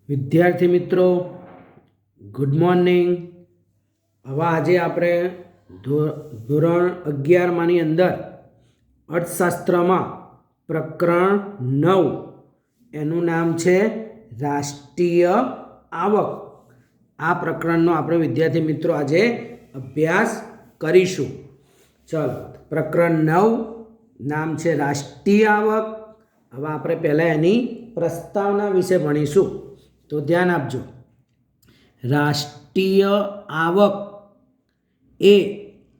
વિદ્યાર્થી મિત્રો, good morning. હવે આજે આપણે ધોરણ 11માની અંદર અર્થશાસ્ત્રમાં પ્રકરણ 9 એનું નામ છે રાષ્ટ્રીય આવક. આ પ્રકરણનો આપણે વિદ્યાર્થી મિત્રો આજે અભ્યાસ કરીશું. ચાલો, પ્રકરણ 9 નામ છે રાષ્ટ્રીય આવક. હવે આપણે પહેલાં એની પ્રસ્તાવના વિશે ભણીશું. તો ધ્યાન આપજો. રાષ્ટ્રીય આવક એ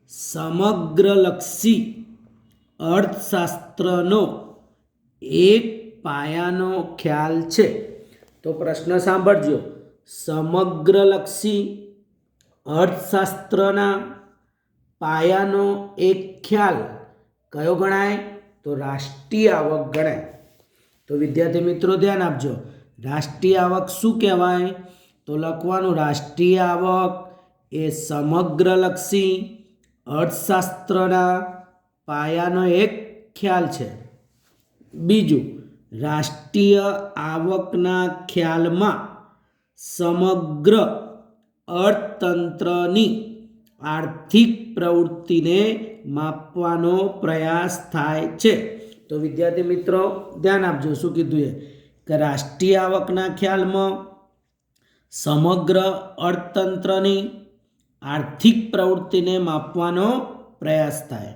સમગ્રલક્ષી અર્થશાસ્ત્રનો એક પાયાનો ખ્યાલ છે. તો પ્રશ્ન સાંભળજો. સમગ્રલક્ષી અર્થશાસ્ત્રના પાયાનો એક ખ્યાલ કયો ગણાય? તો રાષ્ટ્રીય આવક ગણાય. તો વિદ્યાર્થી મિત્રો ધ્યાન આપજો. રાષ્ટ્રીય આવક શું કહેવાય? તો લખવાનું, રાષ્ટ્રીય આવક એ સમગ્રલક્ષી અર્થશાસ્ત્રના પાયાનો એક ખ્યાલ છે. બીજું, રાષ્ટ્રીય આવકના ખ્યાલમાં સમગ્ર અર્થતંત્રની આર્થિક પ્રવૃત્તિને માપવાનો પ્રયાસ થાય છે. તો વિદ્યાર્થી મિત્રો ધ્યાન આપજો. શું કીધું એ કે રાષ્ટ્રીય આવકના ખ્યાલમાં સમગ્ર અર્થતંત્રની આર્થિક પ્રવૃત્તિને માપવાનો પ્રયાસ થાય.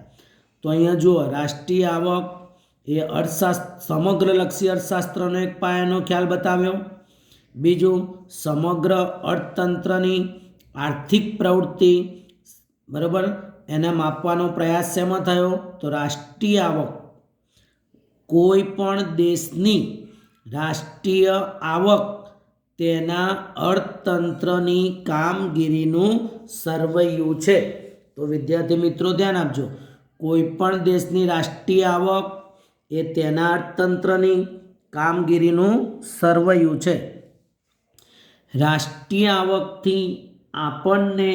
તો અહીંયા જુઓ, રાષ્ટ્રીય આવક એ સમગ્રલક્ષી અર્થશાસ્ત્રનો એક પાયાનો ખ્યાલ બતાવ્યો. બીજું, સમગ્ર અર્થતંત્રની આર્થિક પ્રવૃત્તિ, બરાબર, એને માપવાનો પ્રયાસ શેમાં થયો? તો રાષ્ટ્રીય આવક કોઈ પણ દેશની રાષ્ટ્રીય આવક તેના અર્થતંત્રની કામગીરીનું સરવૈયું છે. તો વિદ્યાર્થી મિત્રો ધ્યાન આપજો. કોઈ પણ દેશની રાષ્ટ્રીય આવક એ તેના અર્થતંત્રની કામગીરીનું સરવૈયું છે. રાષ્ટ્રીય આવકથી આપણને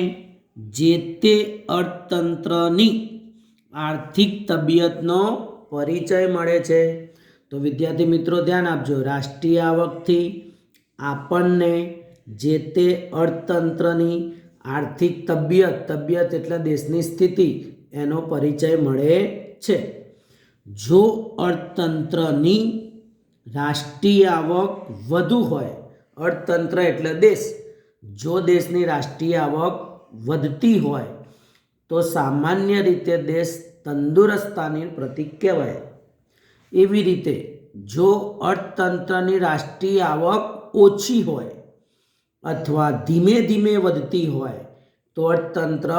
જે તે અર્થતંત્રની આર્થિક તબિયતનો પરિચય મળે છે. તો વિદ્યાર્થી મિત્રો ધ્યાન આપજો. રાષ્ટ્રીય આવકથી આપણને જે તે અર્થતંત્રની આર્થિક તબિયત એટલે દેશની સ્થિતિ, એનો પરિચય મળે છે. જો અર્થતંત્રની રાષ્ટ્રીય આવક વધુ હોય, અર્થતંત્ર એટલે દેશ, જો દેશની રાષ્ટ્રીય આવક વધતી હોય તો સામાન્ય રીતે દેશ તંદુરસ્તતાની પ્રતીક કહેવાય. એવી રીતે જો અર્થતંત્રની રાષ્ટ્રીય આવક ઓછી હોય અથવા ધીમે ધીમે વધતી હોય તો અર્થતંત્ર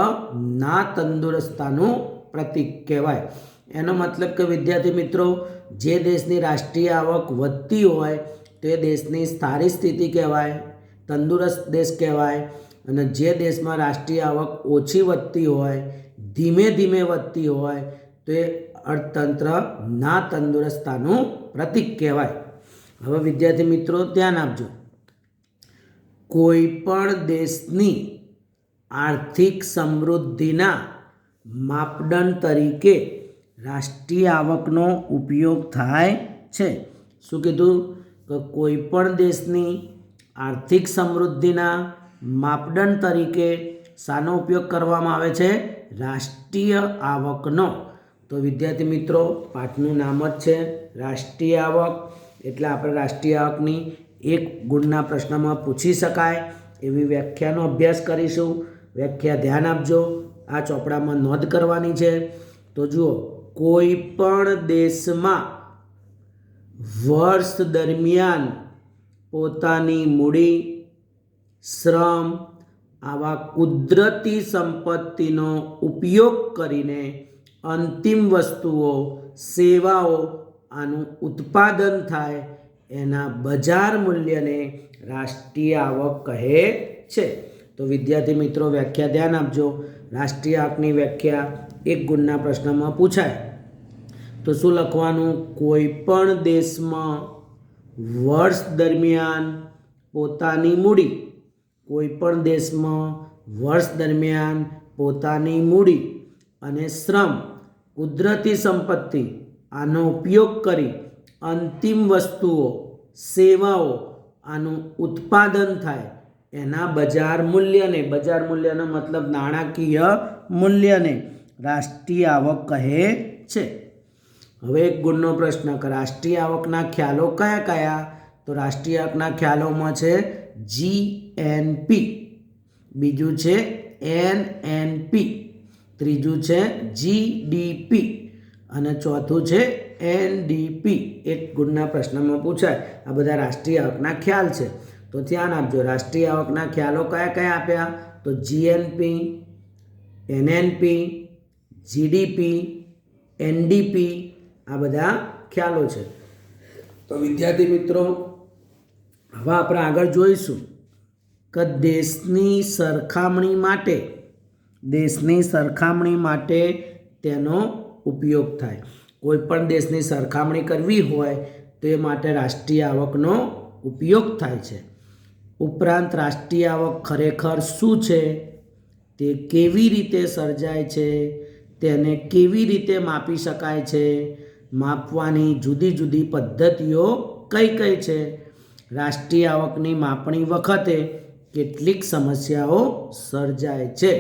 ના તંદુરસ્તતાનું પ્રતીક કહેવાય. એનો મતલબ કે વિદ્યાર્થી મિત્રો, જે દેશની રાષ્ટ્રીય આવક વધતી હોય તે દેશની સારી સ્થિતિ કહેવાય, તંદુરસ્ત દેશ કહેવાય. અને જે દેશમાં રાષ્ટ્રીય આવક ઓછી વધતી હોય, ધીમે ધીમે વધતી હોય તો એ અર્થતંત્ર ના તંદુરસ્તતાનું પ્રતીક કહેવાય. હવે વિદ્યાર્થી મિત્રો ધ્યાન આપજો. કોઈ પણ દેશની આર્થિક સમૃદ્ધિના માપદંડ તરીકે રાષ્ટ્રીય આવકનો ઉપયોગ થાય છે. શું કીધું? કે કોઈ પણ દેશની આર્થિક સમૃદ્ધિના માપદંડ તરીકે શાનો ઉપયોગ કરવામાં આવે છે? રાષ્ટ્રીય આવકનો. તો વિદ્યાર્થી મિત્રો, પાઠનું નામ જ છે રાષ્ટ્રીય આવક. એટલે આપણે રાષ્ટ્રીય આવકની એક ગુણના પ્રશ્નમાં પૂછી શકાય એવી વ્યાખ્યાનો અભ્યાસ કરીશું. વ્યાખ્યા ધ્યાન આપજો. આ ચોપડામાં નોંધ કરવાની છે. તો જુઓ, કોઈ પણ દેશમાં વર્ષ દરમિયાન પોતાની મૂડી, શ્રમ, આવા કુદરતી સંપત્તિનો ઉપયોગ કરીને અંતિમ વસ્તુઓ, સેવાઓ આનું ઉત્પાદન થાય એના બજાર મૂલ્યને રાષ્ટ્રીય આવક કહે છે. તો વિદ્યાર્થી મિત્રો વ્યાખ્યા ધ્યાન આપજો. રાષ્ટ્રીય આવકની વ્યાખ્યા એક ગુણના પ્રશ્નમાં પૂછાય તો શું લખવાનું? કોઈ પણ દેશમાં વર્ષ દરમિયાન પોતાની મૂડી, કોઈ પણ દેશમાં વર્ષ દરમિયાન પોતાની મૂડી અને શ્રમ, કુદરતી સંપત્તિ આનો ઉપયોગ કરી અંતિમ વસ્તુઓ, સેવાઓ આનું ઉત્પાદન થાય એના બજાર મૂલ્યનો મતલબ નાણાકીય મૂલ્યને રાષ્ટ્રીય આવક કહે છે. હવે એક ગુણનો પ્રશ્ન કે રાષ્ટ્રીય આવકના ખ્યાલો કયા કયા? તો રાષ્ટ્રીય આવકના ખ્યાલોમાં છે જીએનપી, બીજું છે એનએનપી, ત્રીજું છે જીડીપી અને ચોથું છે એનડીપી. એક ગુણના પ્રશ્નમાં પૂછાય. આ બધા રાષ્ટ્રીય આવકના ખ્યાલ છે. તો ધ્યાન આપજો. રાષ્ટ્રીય આવકના ખ્યાલો કયા કયા આપ્યા? તો જીએનપી, એનએનપી, જીડીપી, એનડીપી, આ બધા ખ્યાલો છે. તો વિદ્યાર્થી મિત્રો, હવે આપણે આગળ જોઈશું કે દેશની સરખામણી માટે તેનો ઉપયોગ થાય. કોઈ પણ દેશની સરખામણી કરવી હોય તો એ માટે રાષ્ટ્રીય આવકનો ઉપયોગ થાય છે. ઉપરાંત રાષ્ટ્રીય આવક ખરેખર શું છે, તે કેવી રીતે સર્જાય છે, તેને કેવી રીતે માપી શકાય છે, માપવાની જુદી જુદી પદ્ધતિઓ કઈ કઈ છે, રાષ્ટ્રીય આવકની માપણી વખતે કેટલીક સમસ્યાઓ સર્જાય છે,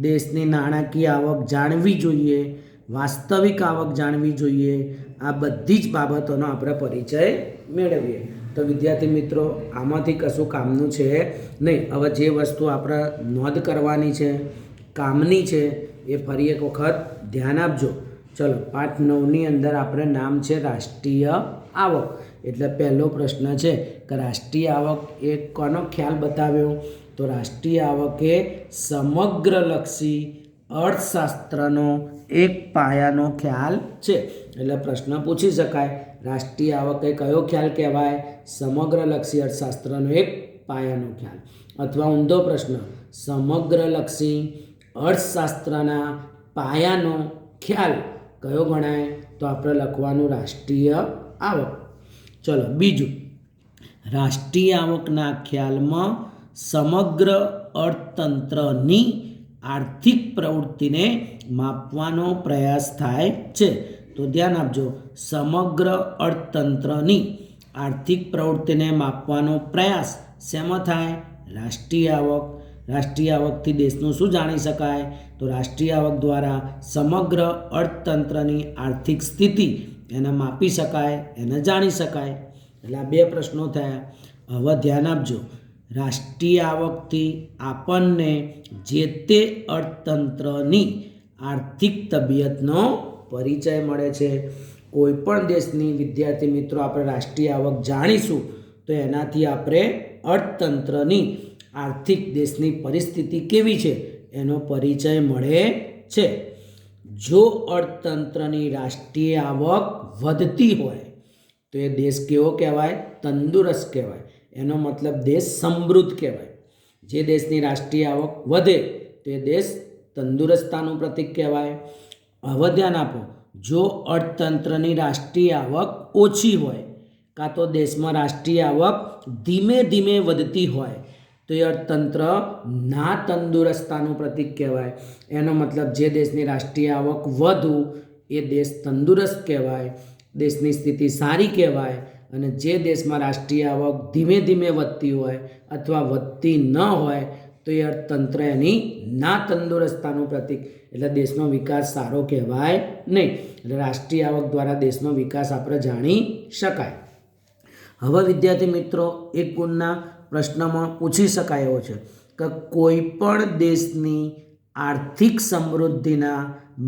દેશની નાણાકીય આવક જાણવી જોઈએ, વાસ્તવિક આવક જાણવી જોઈએ, આ બધી જ બાબતોનો આપણે પરિચય મેળવીએ. તો વિદ્યાર્થી મિત્રો, આમાંથી કશું કામનું છે નહીં. હવે જે વસ્તુ આપણે નોંધ કરવાની છે, કામની છે, એ ફરી એક વખત ધ્યાન આપજો. ચલો, પાઠ 9ની અંદર આપણે નામ છે રાષ્ટ્રીય આવક. એટલે પહેલો પ્રશ્ન છે કે રાષ્ટ્રીય આવક એ કોનો ખ્યાલ બતાવ્યો? તો રાષ્ટ્રીય આવક એ સમગ્રલક્ષી અર્થશાસ્ત્રનો એક પાયાનો ખ્યાલ છે. એટલે પ્રશ્ન પૂછી શકાય, રાષ્ટ્રીય આવક એ કયો ખ્યાલ કહેવાય? સમગ્રલક્ષી અર્થશાસ્ત્રનો એક પાયાનો ખ્યાલ. અથવા ઊંધો પ્રશ્ન, સમગ્રલક્ષી અર્થશાસ્ત્રના પાયાનો ખ્યાલ કયો ગણાય? તો આપણે લખવાનું રાષ્ટ્રીય આવક. ચલો, બીજું, રાષ્ટ્રીય આવકના ખ્યાલમાં સમગ્ર અર્થતંત્રની આર્થિક પ્રવૃત્તિને માપવાનો પ્રયાસ થાય છે. તો ધ્યાન આપજો, સમગ્ર અર્થતંત્રની આર્થિક પ્રવૃત્તિને માપવાનો પ્રયાસ શેમાં થાય? રાષ્ટ્રીય આવક. રાષ્ટ્રીય આવકથી દેશનું શું જાણી શકાય? તો રાષ્ટ્રીય આવક દ્વારા સમગ્ર અર્થતંત્રની આર્થિક સ્થિતિ એને માપી શકાય, એને જાણી શકાય. એટલે આ બે પ્રશ્નો થયા. હવે ધ્યાન આપજો, રાષ્ટ્રીય આવકથી આપણને જે તે અર્થતંત્રની આર્થિક તબિયતનો પરિચય મળે છે. કોઈ પણ દેશની વિદ્યાર્થી મિત્રો આપણે રાષ્ટ્રીય આવક જાણીશું તો એનાથી આપણે અર્થતંત્રની આર્થિક દેશની પરિસ્થિતિ કેવી છે એનો પરિચય મળે છે. જો અર્થતંત્રની રાષ્ટ્રીય આવક વધતી હોય તો એ દેશ કેવો કહેવાય? તંદુરસ્ત કહેવાય. એનો મતલબ દેશ સમૃદ્ધ કહેવાય. જે દેશની રાષ્ટ્રીય આવક વધે તો એ દેશ તંદુરસ્તતાનું પ્રતીક કહેવાય. હવે ધ્યાન આપો, જો અર્થતંત્રની રાષ્ટ્રીય આવક ઓછી હોય કાં તો દેશમાં રાષ્ટ્રીય આવક ધીમે ધીમે વધતી હોય તો એ અર્થતંત્ર ના તંદુરસ્તતાનું પ્રતીક કહેવાય. એનો મતલબ જે દેશની રાષ્ટ્રીય આવક વધુ એ દેશ તંદુરસ્ત કહેવાય, દેશની સ્થિતિ સારી કહેવાય. અને જે દેશમાં રાષ્ટ્રીય આવક ધીમે ધીમે વધતી હોય અથવા વધતી ન હોય તો એ અર્થતંત્ર એની ના તંદુરસ્તતાનું પ્રતીક, એટલે દેશનો વિકાસ સારો કહેવાય નહીં. એટલે રાષ્ટ્રીય આવક દ્વારા દેશનો વિકાસ આપણે જાણી શકાય. હવે વિદ્યાર્થી મિત્રો, એક ગુણના પ્રશ્નમાં પૂછી શકાય એવો છે કે કોઈ પણ દેશની આર્થિક સમૃદ્ધિના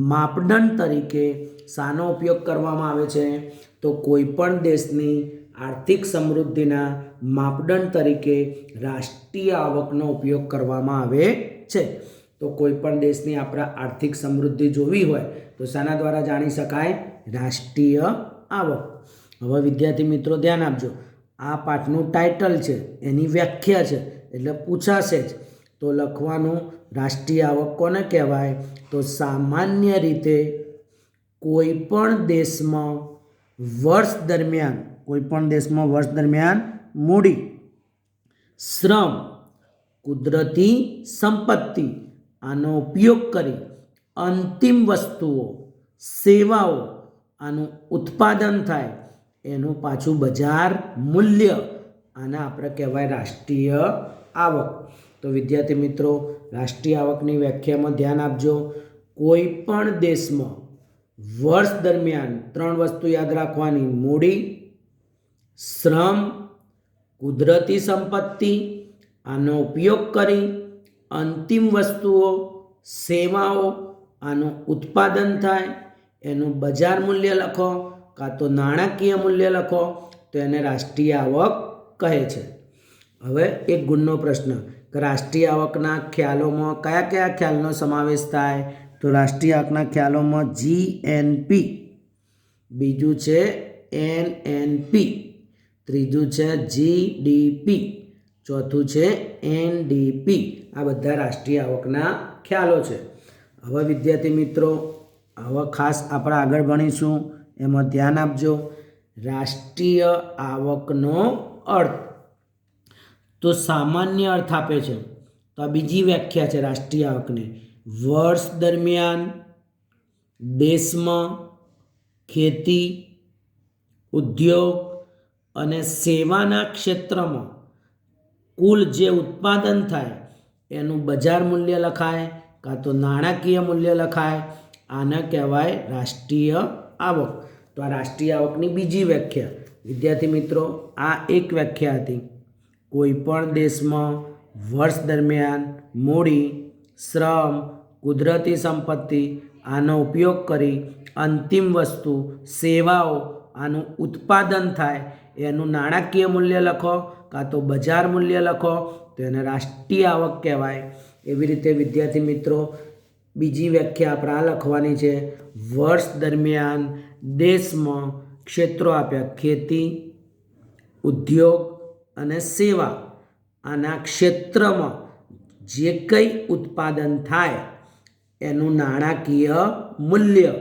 માપદંડ તરીકે શાનો ઉપયોગ કરવામાં આવે છે? તો કોઈ પણ દેશની આર્થિક સમૃદ્ધિના માપદંડ તરીકે રાષ્ટ્રીય આવકનો ઉપયોગ કરવામાં આવે છે. તો કોઈ પણ દેશની આપણે આર્થિક સમૃદ્ધિ જોવી હોય તો શાના દ્વારા જાણી શકાય? રાષ્ટ્રીય આવક. હવે વિદ્યાર્થી મિત્રો ધ્યાન આપજો, આ પાઠનું ટાઇટલ છે, એની વ્યાખ્યા છે, એટલે પૂછાશે જ. તો લખવાનું રાષ્ટ્રીય આવક કોને કહેવાય? તો સામાન્ય રીતે કોઈ પણ દેશમાં વર્ષ દરમિયાન મૂડી, શ્રમ, કુદરતી સંપત્તિ આનો ઉપયોગ કરી અંતિમ વસ્તુઓ, સેવાઓ આનું ઉત્પાદન થાય એનું પાછું બજાર મૂલ્ય આને આપણે કહેવાય રાષ્ટ્રીય આવક. તો વિદ્યાર્થી મિત્રો, રાષ્ટ્રીય આવકની વ્યાખ્યામાં ધ્યાન આપજો. કોઈ પણ દેશમાં વર્ષ દરમિયાન 3 વસ્તુ યાદ રાખવાની: મૂડી, શ્રમ, કુદરતી સંપત્તિ. આનો ઉપયોગ કરી અંતિમ વસ્તુઓ, સેવાઓ, આનું ઉત્પાદન થાય, એનું બજાર મૂલ્ય લખો કાં તો નાણાકીય મૂલ્ય લખો, તો એને રાષ્ટ્રીય આવક કહે છે. હવે એક ગુણનો પ્રશ્ન કે રાષ્ટ્રીય આવકના ખ્યાલોમાં કયા કયા ખ્યાલનો સમાવેશ થાય? તો રાષ્ટ્રીય આવકના ખ્યાલોમાં જીએનપી, બીજું છે એનએનપી, ત્રીજું છે જીડીપી, ચોથું છે એનડીપી. આ બધા રાષ્ટ્રીય આવકના ખ્યાલો છે. હવે વિદ્યાર્થી મિત્રો, હવે ખાસ આપણે આગળ ભણીશું, એમાં ધ્યાન આપજો. રાષ્ટ્રીય આવકનો અર્થ તો સામાન્ય અર્થ આપે છે. તો આ બીજી વ્યાખ્યા છે રાષ્ટ્રીય આવકની: વર્ષ દરમિયાન દેશમાં ખેતી, ઉદ્યોગ અને સેવાના ક્ષેત્રમાં કુલ જે ઉત્પાદન થાય એનું બજાર મૂલ્ય લખાય કાં તો નાણાકીય મૂલ્ય લખાય. આને કહેવાય રાષ્ટ્રીય આવક. તો આ રાષ્ટ્રીય આવકની બીજી વ્યાખ્યા. વિદ્યાર્થી મિત્રો, આ એક વ્યાખ્યા હતી. કોઈ પણ દેશમાં વર્ષ દરમિયાન મૂડી, શ્રમ, કુદરતી સંપત્તિ આનો ઉપયોગ કરી અંતિમ વસ્તુ, સેવાઓ, આનું ઉત્પાદન થાય, એનું નાણાકીય મૂલ્ય લખો કાં તો બજાર મૂલ્ય લખો, તો એને રાષ્ટ્રીય આવક કહેવાય. એવી રીતે વિદ્યાર્થી મિત્રો, બીજી વ્યાખ્યા આપણે આ લખવાની છે: વર્ષ દરમિયાન દેશમાં ક્ષેત્રો આપ્યા ખેતી, ઉદ્યોગ અને સેવા, આના ક્ષેત્રમાં જે કંઈ ઉત્પાદન થાય એનું નાણાકીય મૂલ્ય,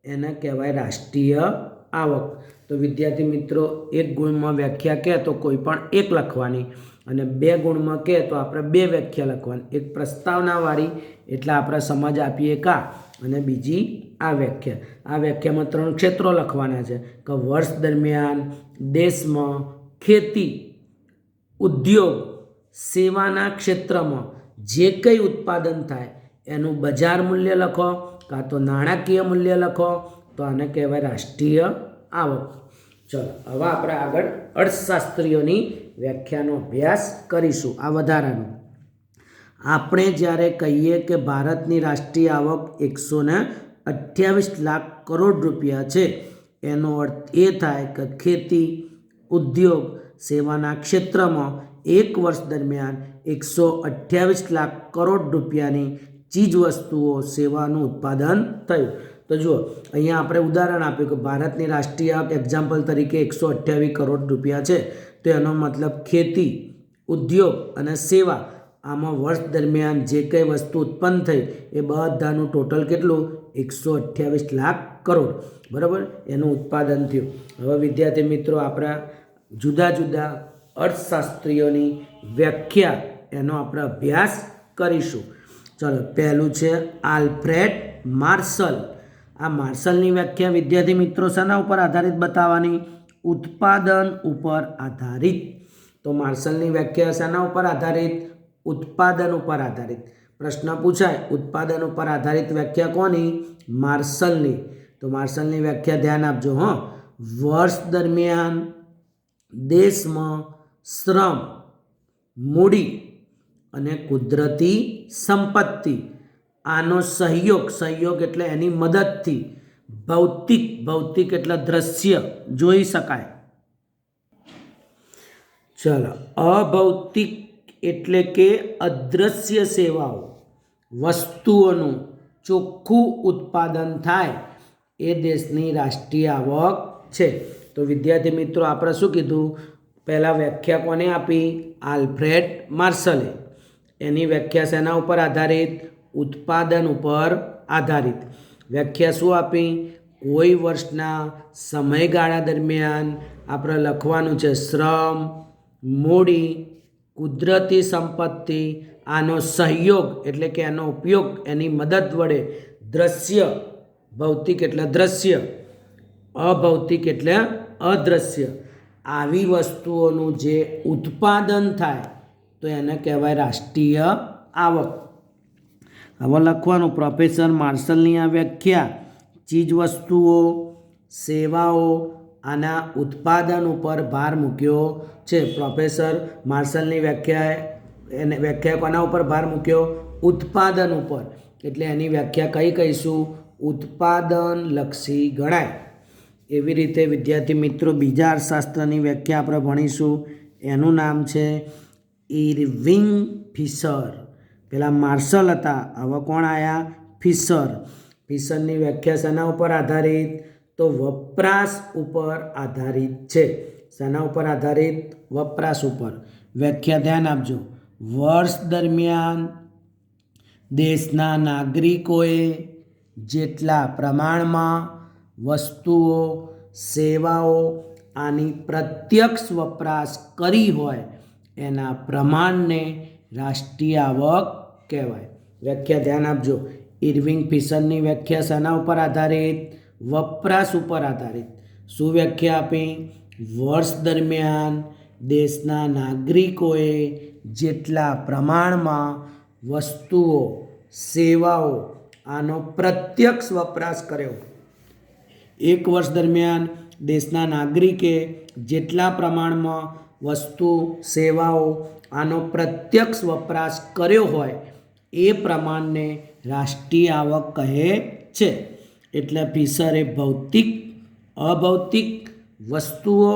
એને કહેવાય રાષ્ટ્રીય આવક. તો વિદ્યાર્થી મિત્રો, એક ગુણમાં વ્યાખ્યા કહે તો કોઈ પણ એક લખવાની, અને 2 ગુણમાં કહે તો આપણે 2 વ્યાખ્યા લખવાની. એક પ્રસ્તાવનાવાળી એટલે આપણે સમજ આપીએ કા, અને બીજી આ વ્યાખ્યા. આ વ્યાખ્યામાં 3 ક્ષેત્રો લખવાના છે કે વર્ષ દરમિયાન દેશમાં ખેતી, ઉદ્યોગ, સેવાના ક્ષેત્રમાં જે કંઈ ઉત્પાદન થાય એનું બજાર મૂલ્ય લખો કાં તો નાણાકીય મૂલ્ય લખો, તો આને કહેવાય રાષ્ટ્રીય આવક. ચલો, હવે આપણે આગળ અર્થશાસ્ત્રીઓની વ્યાખ્યાનો અભ્યાસ કરીશું. આ વધારાનું આપણે જ્યારે કહીએ કે ભારતની રાષ્ટ્રીય આવક 128 લાખ કરોડ રૂપિયા છે, એનો અર્થ એ થાય કે ખેતી, ઉદ્યોગ, સેવાના ક્ષેત્રમાં 1 વર્ષ દરમિયાન 128 લાખ કરોડ રૂપિયાની ચીજવસ્તુઓ, સેવાનું ઉત્પાદન થયું. તો જુઓ, અહીંયા આપણે ઉદાહરણ આપ્યું કે ભારતની રાષ્ટ્રીય આવક એક્ઝામ્પલ તરીકે 128 કરોડ રૂપિયા છે. તો એનો મતલબ ખેતી, ઉદ્યોગ અને સેવા, આમાં વર્ષ દરમિયાન જે કંઈ વસ્તુ ઉત્પન્ન થઈ એ બધાનું ટોટલ કેટલું? 128 લાખ કરોડ. બરાબર, એનું ઉત્પાદન થયું. હવે વિદ્યાર્થી મિત્રો, આપણા જુદા જુદા અર્થશાસ્ત્રીઓની વ્યાખ્યા, એનો આપણે અભ્યાસ કરીશું. ચલો, પહેલું છે આલ્ફ્રેડ માર્શલ. આ માર્શલની વ્યાખ્યા વિદ્યાર્થી મિત્રો શાના ઉપર આધારિત બતાવવાની? ઉત્પાદન ઉપર આધારિત. તો માર્શલની વ્યાખ્યા શાના ઉપર આધારિત? ઉત્પાદન ઉપર આધારિત. પ્રશ્ન પૂછાય, ઉત્પાદન ઉપર આધારિત વ્યાખ્યા કોની? માર્શલની. તો માર્શલની વ્યાખ્યા ધ્યાન આપજો. વર્ષ દરમિયાન દેશમાં શ્રમ, મૂડી અને કુદરતી સંપત્તિ આનો સહયોગ એટલે એની મદદથી ભૌતિક એટલે દ્રશ્ય જોઈ શકાય. ચલો, અભૌતિક એટલે કે અદ્રશ્ય સેવાઓ, વસ્તુઓનું ચોખ્ખું ઉત્પાદન થાય એ દેશની રાષ્ટ્રીય આવક છે. તો વિદ્યાર્થી મિત્રો, આપણે શું કીધું? પહેલાં વ્યાખ્યા કોને આપી? આલ્ફ્રેડ માર્શલે. એની વ્યાખ્યા શેના ઉપર આધારિત? ઉત્પાદન ઉપર આધારિત. વ્યાખ્યા શું આપી? કોઈ વર્ષના સમયગાળા દરમિયાન આપણે લખવાનું છે શ્રમ, મૂડી, કુદરતી સંપત્તિ આનો સહયોગ એટલે કે એનો ઉપયોગ, એની મદદ વડે દ્રશ્ય, ભૌતિક એટલે દ્રશ્ય, અભૌતિક એટલે અદ્રશ્ય, આવી વસ્તુઓનું જે ઉત્પાદન થાય તો એને કહેવાય રાષ્ટ્રીય આવક. હવે લખવાનું પ્રોફેસર માર્શલની આ વ્યાખ્યા ચીજવસ્તુઓ સેવાઓ આના ઉત્પાદન ઉપર ભાર મૂક્યો છે. પ્રોફેસર માર્શલની વ્યાખ્યા કોના ઉપર ભાર મૂક્યો? ઉત્પાદન ઉપર. એટલે એની વ્યાખ્યા કઈ કહીશું? ઉત્પાદનલક્ષી ગણાય. એવી રીતે વિદ્યાર્થી મિત્રો બીજા અર્થશાસ્ત્રની વ્યાખ્યા આપણે ભણીશું. એનું નામ છે ઇરવિંગ ફિશર. પેલા માર્શલ હતા, હવે કોણ આવ્યા? ફિશર. ફિશરની વ્યાખ્યા શાના ઉપર આધારિત? તો વપરાશ ઉપર આધારિત છે. શાના ઉપર આધારિત? વપરાશ ઉપર. વ્યાખ્યા ધ્યાન આપજો. વર્ષ દરમિયાન દેશના નાગરિકોએ જેટલા પ્રમાણમાં વસ્તુઓ સેવાઓ આની પ્રત્યક્ષ વપરાશ કરી હોય એના પ્રમાણને રાષ્ટ્રીય આવક કહેવાય. વ્યાખ્યા ધ્યાન આપજો. ઇરવિંગ ફિશરની વ્યાખ્યા શાના ઉપર આધારિત? વપરાશ ઉપર આધારિત. શું વ્યાખ્યા આપી? વર્ષ દરમિયાન દેશના નાગરિકોએ જેટલા પ્રમાણમાં વસ્તુઓ સેવાઓ આનો પ્રત્યક્ષ વપરાશ કર્યો. એક વર્ષ દરમિયાન દેશના નાગરિકે જેટલા પ્રમાણમાં વસ્તુ સેવાઓ આનો પ્રત્યક્ષ વપરાશ કર્યો હોય એ પ્રમાણને રાષ્ટ્રીય આવક કહે છે. એટલે ફિશરે ભૌતિક અભૌતિક વસ્તુઓ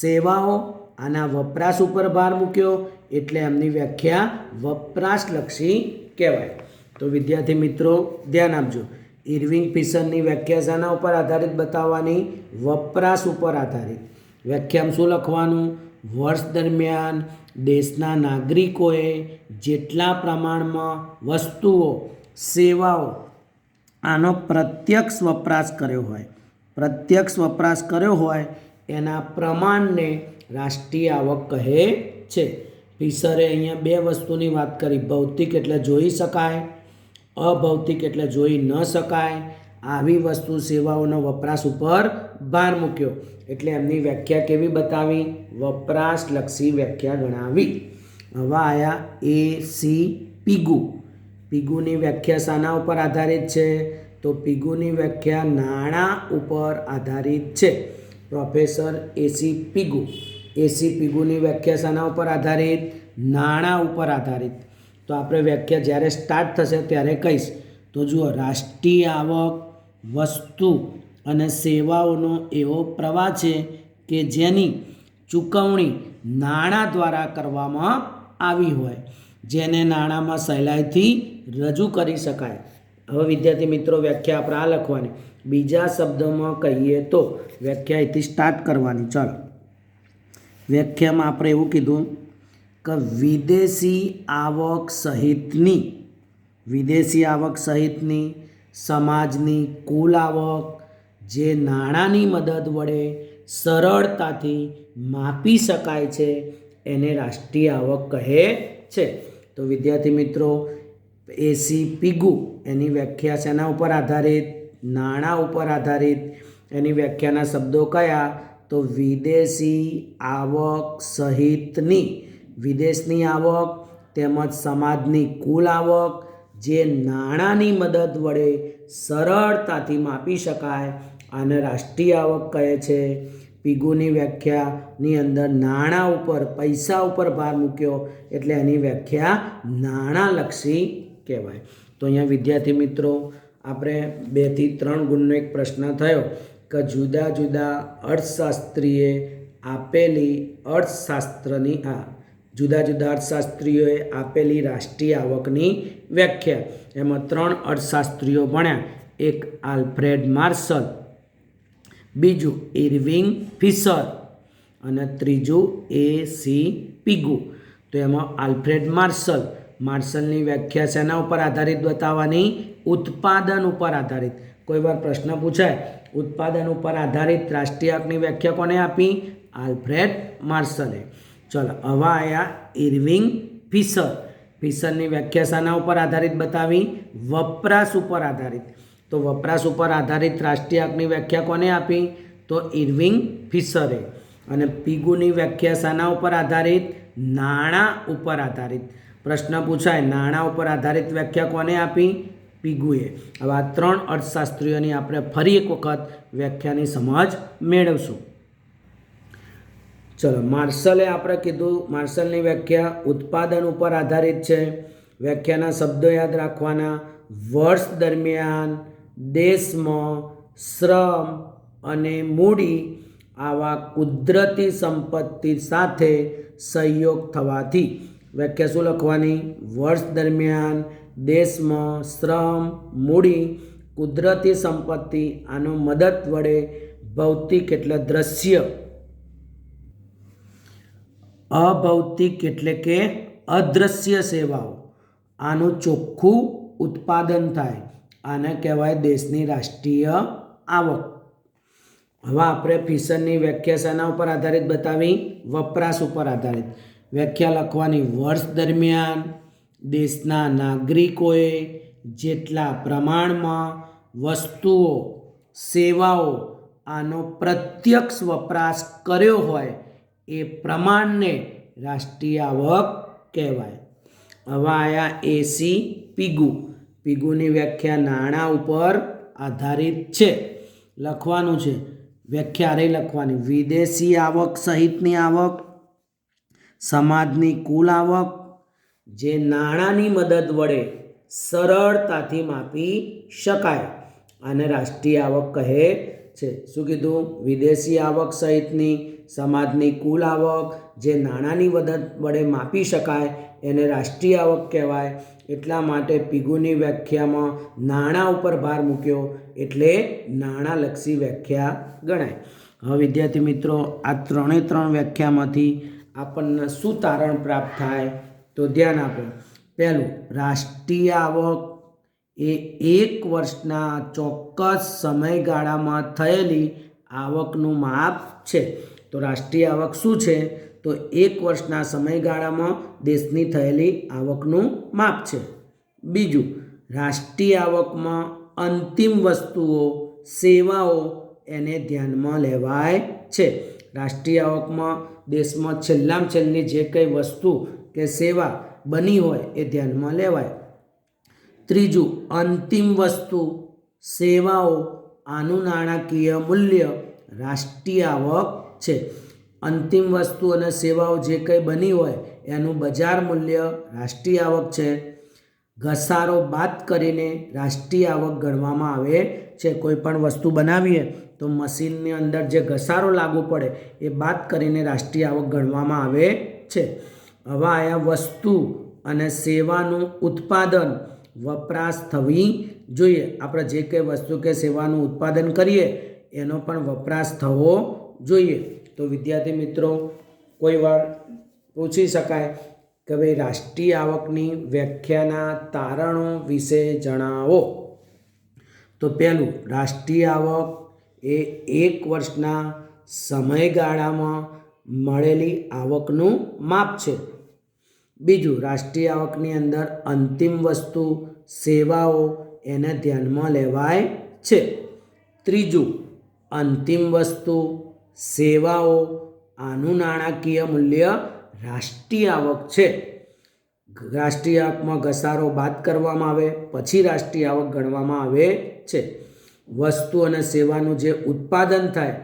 સેવાઓ આના વપરાશ ઉપર ભાર મૂક્યો એટલે એમની વ્યાખ્યા વપરાશલક્ષી કહેવાય. તો વિદ્યાર્થી મિત્રો ધ્યાન આપજો. ઇરવિંગ ફિશરની વ્યાખ્યા શાના ઉપર આધારિત બતાવવાની? વપરાશ ઉપર આધારિત. વ્યાખ્યામાં શું લખવાનું? વર્ષ દરમિયાન દેશના નાગરિકોએ જેટલા પ્રમાણમાં વસ્તુઓ સેવાઓ આનો પ્રત્યક્ષ વપરાશ કર્યો હોય એના પ્રમાણને રાષ્ટ્રીય આવક કહે છે. ફિશરે અહીંયા બે વસ્તુની વાત કરી. ભૌતિક એટલે જોઈ શકાય, અભૌતિક એટલે જોઈ ન શકાય. આવી વસ્તુ સેવાઓનો વપરાશ ઉપર ભાર મૂક્યો એટલે એમની વ્યાખ્યા કેવી બતાવી? વપરાશલક્ષી વ્યાખ્યા ગણાવી. હવે આયા એસી પીગુ. પીગુની વ્યાખ્યા શાના ઉપર આધારિત છે? તો પીગુની વ્યાખ્યા નાણાં ઉપર આધારિત છે. પ્રોફેસર એસી પીગુ. એસી પીગુની વ્યાખ્યા શાના ઉપર આધારિત? નાણાં ઉપર આધારિત. તો આપણે વ્યાખ્યા જ્યારે સ્ટાર્ટ થશે ત્યારે કહીશ. તો જુઓ, રાષ્ટ્રીય આવક વસ્તુ અને સેવાઓનો એવો પ્રવાહ છે કે જેની ચૂકવણી નાણાં દ્વારા કરવામાં આવી હોય, જેને નાણાંમાં સહેલાઈથી રજૂ કરી શકાય. હવે વિદ્યાર્થી મિત્રો વ્યાખ્યા આપણે આ લખવાની. બીજા શબ્દમાં કહીએ તો વ્યાખ્યા અહીંથી સ્ટાર્ટ કરવાની. ચાલો, વ્યાખ્યામાં આપણે એવું કીધું કે વિદેશી આવક સહિતની સમાજની કુલ આવક જે નાણાંની મદદ વડે સરળતાથી માપી શકાય છે એને રાષ્ટ્રીય આવક કહે છે. તો વિદ્યાર્થી મિત્રો એસી પીગુ એની વ્યાખ્યા શેના ઉપર આધારિત? નાણાં ઉપર આધારિત. એની વ્યાખ્યાના શબ્દો કયા? તો વિદેશી આવક સહિતની, વિદેશની આવક તેમજ સમાજની કુલ આવક જે નાણાંની મદદ વડે સરળતાથી માપી શકાય આને રાષ્ટ્રીય આવક કહે છે. પીગુની વ્યાખ્યાની અંદર નાણાં ઉપર, પૈસા ઉપર ભાર મૂક્યો એટલે એની વ્યાખ્યા નાણાંલક્ષી કહેવાય. તો અહીંયા વિદ્યાર્થી મિત્રો આપણે 2 થી 3 ગુણનો એક પ્રશ્ન થયો કે જુદા જુદા અર્થશાસ્ત્રીએ આપેલી અર્થશાસ્ત્રીઓએ આપેલી રાષ્ટ્રીય આવકની વ્યાખ્યા. એમાં 3 અર્થશાસ્ત્રીઓ ભણ્યા. એક આલ્ફ્રેડ માર્શલ, બીજું ઇરવિંગ ફિશર અને ત્રીજું એસી પીગુ. તો એમાં આલ્ફ્રેડ માર્શલની વ્યાખ્યા શેના ઉપર આધારિત બતાવવાની? ઉત્પાદન ઉપર આધારિત. કોઈ વાર પ્રશ્ન પૂછાય ઉત્પાદન ઉપર આધારિત રાષ્ટ્રીય આવકની વ્યાખ્યા કોને આપી? આલ્ફ્રેડ માર્શલે. ચલો, હવે આવ્યા ઇરવિંગ ફિશરની વ્યાખ્યા શાના ઉપર આધારિત બતાવી? વપરાશ ઉપર આધારિત. તો વપરાશ ઉપર આધારિત રાષ્ટ્રીય આવકની વ્યાખ્યા કોને આપી? તો ઇરવિંગ ફિશરે. અને પીગુની વ્યાખ્યા શાના ઉપર આધારિત? નાણાં ઉપર આધારિત. પ્રશ્ન પૂછાય નાણાં ઉપર આધારિત વ્યાખ્યા કોને આપી? પીગુએ. હવે આ 3 અર્થશાસ્ત્રીઓની આપણે ફરી એક વખત વ્યાખ્યાની સમજ મેળવશું. ચલો, માર્શલે આપણે કીધું માર્શલની વ્યાખ્યા ઉત્પાદન ઉપર આધારિત છે. વ્યાખ્યાના શબ્દો યાદ રાખવાના: વર્ષ દરમિયાન, દેશમાં, શ્રમ અને મૂડી આવા કુદરતી સંપત્તિ સાથે સહયોગ થવાથી. વ્યાખ્યા શું લખવાની? વર્ષ દરમિયાન, દેશમાં, શ્રમ, મૂડી, કુદરતી સંપત્તિ આનો મદદ વડે ભૌતિક એટલે દ્રશ્ય, અભૌતિક એટલે કે અદૃશ્ય સેવાઓ આનું ચોખ્ખું ઉત્પાદન થાય. આને કહેવાય દેશની રાષ્ટ્રીય આવક. હવે આપણે ફિશરની વ્યાખ્યા શાના ઉપર આધારિત બતાવી? વપરાશ ઉપર આધારિત. વ્યાખ્યા લખવાની: વર્ષ દરમિયાન દેશના નાગરિકોએ જેટલા પ્રમાણમાં વસ્તુઓ, સેવાઓ આનો પ્રત્યક્ષ વપરાશ કર્યો હોય એ પ્રમાણને રાષ્ટ્રીય આવક કહેવાય. હવે આયા એસી પીગુ. પીગુની વ્યાખ્યા નાણાં ઉપર આધારિત છે. લખવાનું છે વ્યાખ્યા આરે લખવાની: વિદેશી આવક સહિતની આવક, સમાજની કુલ આવક જે નાણાંની મદદ વડે સરળતાથી માપી શકાય આને રાષ્ટ્રીય આવક કહે છે. શું કીધું? વિદેશી આવક સહિતની, સમાજની કુલ આવક જે નાણાંની મદદ વડે માપી શકાય એને રાષ્ટ્રીય આવક કહેવાય. એટલા માટે પીગુની વ્યાખ્યામાં નાણાં ઉપર ભાર મૂક્યો એટલે નાણાંલક્ષી વ્યાખ્યા ગણાય. હવે વિદ્યાર્થી મિત્રો, આ 3 વ્યાખ્યામાંથી આપણને શું તારણ પ્રાપ્ત થાય? તો ધ્યાન આપો. પહેલું, રાષ્ટ્રીય આવક એ એક વર્ષના ચોક્કસ સમયગાળામાં થયેલી આવકનું માપ છે. તો રાષ્ટ્રીય આવક શું છે? તો એક વર્ષના સમયગાળામાં દેશની થયેલી આવકનું માપ છે. બીજું, રાષ્ટ્રીય આવકમાં અંતિમ વસ્તુઓ, સેવાઓ એને ધ્યાનમાં લેવાય છે. રાષ્ટ્રીય આવકમાં દેશમાં છેલ્લામાં છેલ્લી જે કંઈ વસ્તુ કે સેવા બની હોય એ ધ્યાનમાં લેવાય. ત્રીજું, અંતિમ વસ્તુ, સેવાઓ આનું નાણાકીય મૂલ્ય રાષ્ટ્રીય આવક છે. અંતિમ વસ્તુ અને સેવાઓ જે કંઈ બની હોય એનું બજાર મૂલ્ય રાષ્ટ્રીય આવક છે. ઘસારો બાદ કરીને રાષ્ટ્રીય આવક ગણવામાં આવે છે. કોઈ પણ વસ્તુ બનાવીએ તો મશીનની અંદર જે ઘસારો લાગુ પડે એ બાદ કરીને રાષ્ટ્રીય આવક ગણવામાં આવે છે. હવે આયા વસ્તુ અને સેવાનું ઉત્પાદન, વપરાશ થવી જોઈએ. આપણે જે કંઈ વસ્તુ કે સેવાનું ઉત્પાદન કરીએ એનો પણ વપરાશ થવો જોઈએ. તો વિદ્યાર્થી મિત્રો, કોઈ વાર પૂછી શકાય કે ભાઈ રાષ્ટ્રીય આવકની વ્યાખ્યાના તારણો વિશે જણાવો. તો પહેલું, રાષ્ટ્રીય આવક એ એક વર્ષના સમયગાળામાં મળેલી આવકનું માપ છે. બીજું, રાષ્ટ્રીય આવકની અંદર અંતિમ વસ્તુ, સેવાઓ એને ધ્યાનમાં લેવાય છે. ત્રીજું, અંતિમ વસ્તુ, સેવાઓ આનું નાણાકીય મૂલ્ય રાષ્ટ્રીય આવક છે. રાષ્ટ્રીય આવકમાં ઘસારો બાદ કરવામાં આવે પછી રાષ્ટ્રીય આવક ગણવામાં આવે છે. વસ્તુ અને સેવાનું જે ઉત્પાદન થાય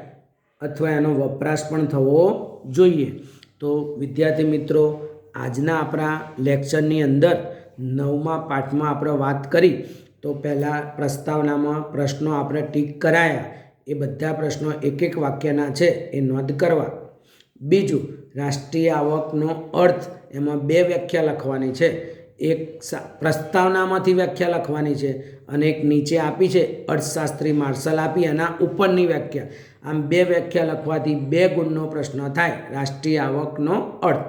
અથવા એનો વપરાશ પણ થવો જોઈએ. તો વિદ્યાર્થી મિત્રો, આજના આપણા લેક્ચરની અંદર 9મા પાઠમાં આપણે વાત કરી. તો પહેલાં પ્રસ્તાવનામાં પ્રશ્નો આપણે ટીક કરાયા, એ બધા પ્રશ્નો એક એક વાક્યના છે એ નોંધ કરવા. બીજું, રાષ્ટ્રીય આવકનો અર્થ, એમાં 2 વ્યાખ્યા લખવાની છે. એક પ્રસ્તાવનામાંથી વ્યાખ્યા લખવાની છે અને એક નીચે આપી છે અર્થશાસ્ત્રી માર્શલ આપી એના ઉપરની વ્યાખ્યા. આમ 2 વ્યાખ્યા લખવાથી 2 ગુણનો પ્રશ્ન થાય, રાષ્ટ્રીય આવકનો અર્થ.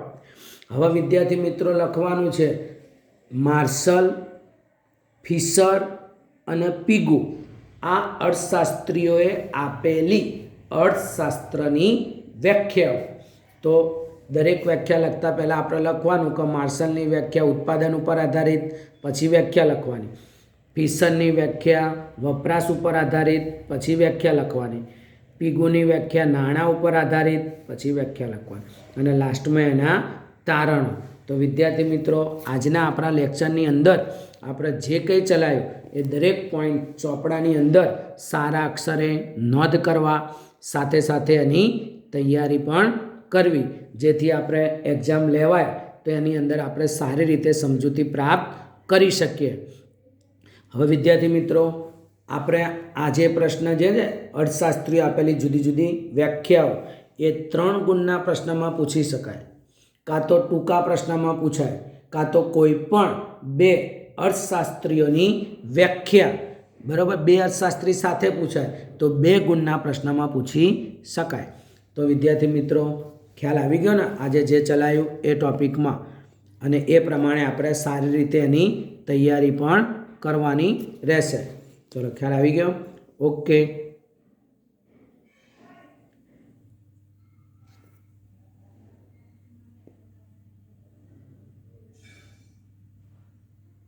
હવે વિદ્યાર્થી મિત્રો લખવાનું છે માર્શલ, ફિશર અને પીગુ આ અર્થશાસ્ત્રીઓએ આપેલી અર્થશાસ્ત્રની વ્યાખ્યાઓ. તો દરેક વ્યાખ્યા લખતા પહેલાં આપણે લખવાનું કે માર્શલની વ્યાખ્યા ઉત્પાદન ઉપર આધારિત, પછી વ્યાખ્યા લખવાની. ફિશરની વ્યાખ્યા વપરાશ ઉપર આધારિત, પછી વ્યાખ્યા લખવાની. પીગુની વ્યાખ્યા નાણાં ઉપર આધારિત, પછી વ્યાખ્યા લખવાની અને લાસ્ટમાં એના તારણો. તો વિદ્યાર્થી મિત્રો, આજના આપણા લેક્ચરની અંદર આપણે જે કંઈ ચલાવ્યું એ દરેક પોઈન્ટ ચોપડાની અંદર સારા અક્ષરે નોંધ કરવા, સાથે સાથે એની તૈયારી પણ કરવી, જેથી આપણે એક્ઝામ લેવાય તો એની અંદર આપણે સારી રીતે સમજૂતી પ્રાપ્ત કરી શકીએ. હવે વિદ્યાર્થી મિત્રો, આપણે આજે પ્રશ્ન જે છે અર્થશાસ્ત્રીઓ આપેલી જુદી જુદી વ્યાખ્યાઓ એ 3 ગુણના પ્રશ્નમાં પૂછી શકાય, કાં તો ટૂંકા પ્રશ્નમાં પૂછાય, કાં તો કોઈ પણ 2 અર્થશાસ્ત્રીઓની વ્યાખ્યા, બરાબર, 2 અર્થશાસ્ત્રી સાથે પૂછાય તો 2 ગુણના પ્રશ્નમાં પૂછી શકાય. તો વિદ્યાર્થી મિત્રો, ખ્યાલ આવી ગયો ને આજે જે ચલાવ્યું એ ટોપિકમાં, અને એ પ્રમાણે આપણે સારી રીતે એની તૈયારી પણ કરવાની રહેશે. ચલો, ખ્યાલ આવી ગયો? ઓકે.